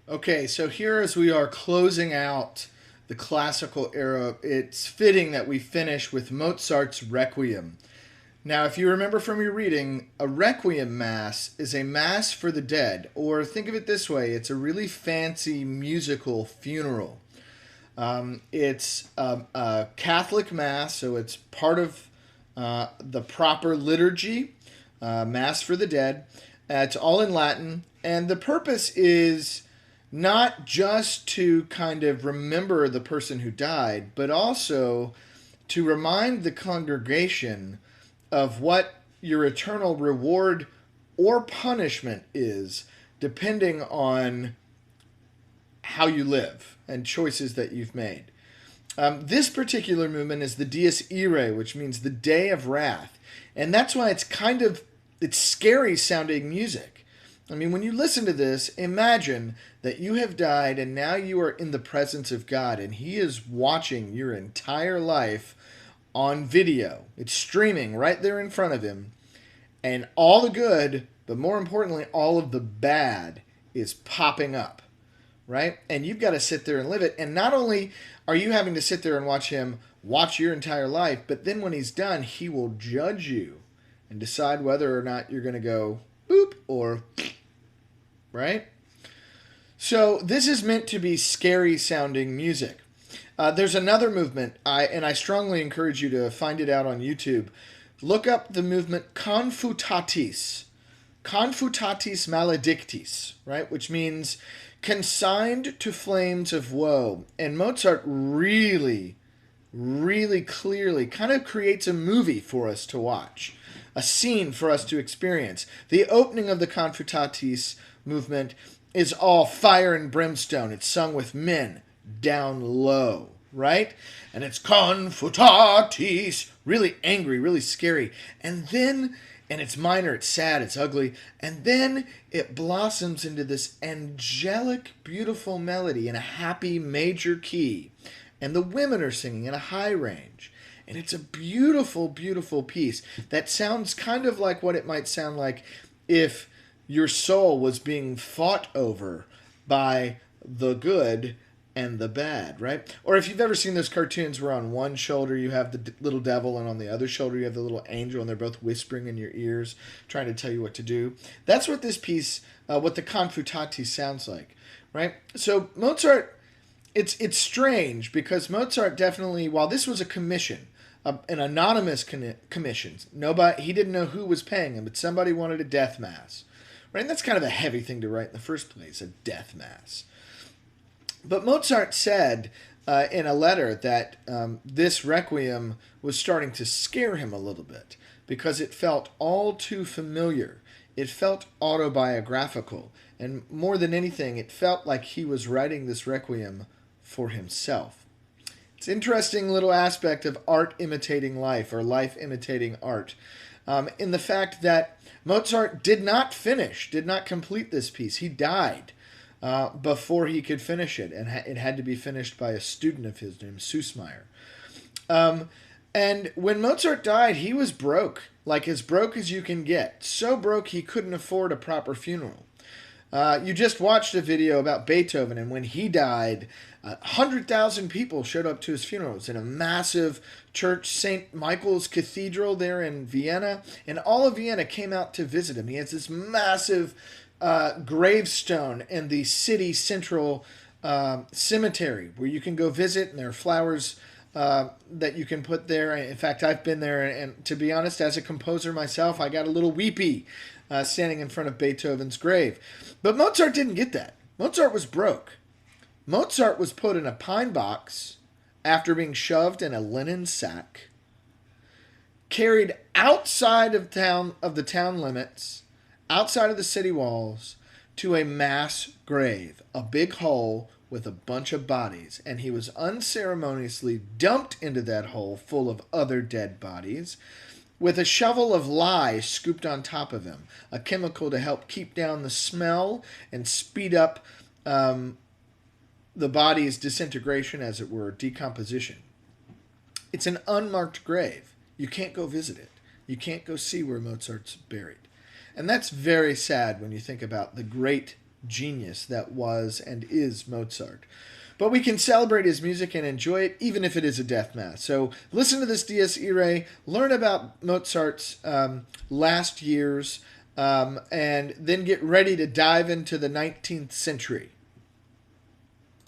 Okay, so here as we are closing out the classical era, it's fitting that we finish with Mozart's Requiem. Now, if you remember from your reading, a Requiem Mass is a Mass for the dead, or think of it this way, it's a really fancy musical funeral. It's a Catholic Mass, so it's part of the proper liturgy, Mass for the dead. It's all in Latin, and the purpose is not just to kind of remember the person who died, but also to remind the congregation of what your eternal reward or punishment is, depending on how you live and choices that you've made. This particular movement is the Dies Irae, which means the day of wrath, and that's why it's scary sounding music. I mean, when you listen to this, imagine that you have died and now you are in the presence of God, and He is watching your entire life on video. It's streaming right there in front of Him, and all the good, but more importantly, all of the bad is popping up, right? And you've got to sit there and live it. And not only are you having to sit there and watch Him watch your entire life, but then when He's done, He will judge you and decide whether or not you're going to go boop or right. So this is meant to be scary sounding music. There's another movement, and I strongly encourage you to find it out on YouTube. Look up the movement Confutatis. Confutatis maledictis, right? Which means consigned to flames of woe. And Mozart really, really clearly kind of creates a movie for us to watch, a scene for us to experience. The opening of the Confutatis movement is all fire and brimstone. It's sung with men down low, right? And it's Confutatis, really angry, really scary. And it's minor, it's sad, it's ugly. And then it blossoms into this angelic, beautiful melody in a happy major key. And the women are singing in a high range. And it's a beautiful, beautiful piece that sounds kind of like what it might sound like if your soul was being fought over by the good and the bad, right? Or if you've ever seen those cartoons where on one shoulder you have the little devil and on the other shoulder you have the little angel, and they're both whispering in your ears trying to tell you what to do. That's what this piece, what the Confutati sounds like, right? So Mozart, it's strange because Mozart definitely, while this was a commission, an anonymous commission, he didn't know who was paying him, but somebody wanted a death mass, right? And that's kind of a heavy thing to write in the first place, a death mass. But Mozart said in a letter that this requiem was starting to scare him a little bit because it felt all too familiar. It felt autobiographical. And more than anything, it felt like he was writing this requiem for himself. It's an interesting little aspect of art imitating life, or life imitating art, in the fact that Mozart did not complete this piece. He died before he could finish it, and it had to be finished by a student of his named Süssmayr. And when Mozart died, he was broke, like as broke as you can get. So broke he couldn't afford a proper funeral. You just watched a video about Beethoven, and when he died, 100,000 people showed up to his funerals in a massive church, St. Michael's Cathedral there in Vienna, and all of Vienna came out to visit him. He has this massive gravestone in the city central cemetery where you can go visit, and there are flowers that you can put there. In fact, I've been there, and to be honest, as a composer myself, I got a little weepy standing in front of Beethoven's grave. But Mozart didn't get that. Mozart was broke. Mozart was put in a pine box after being shoved in a linen sack, carried outside of the town limits, outside of the city walls, to a mass grave, a big hole with a bunch of bodies, and he was unceremoniously dumped into that hole full of other dead bodies with a shovel of lye scooped on top of him, a chemical to help keep down the smell and speed up the body's disintegration, as it were, decomposition. It's an unmarked grave. You can't go visit it. You can't go see where Mozart's buried. And that's very sad when you think about the great genius that was and is Mozart. But we can celebrate his music and enjoy it, even if it is a death mass. So listen to this Dies Irae, learn about Mozart's last years, and then get ready to dive into the 19th century.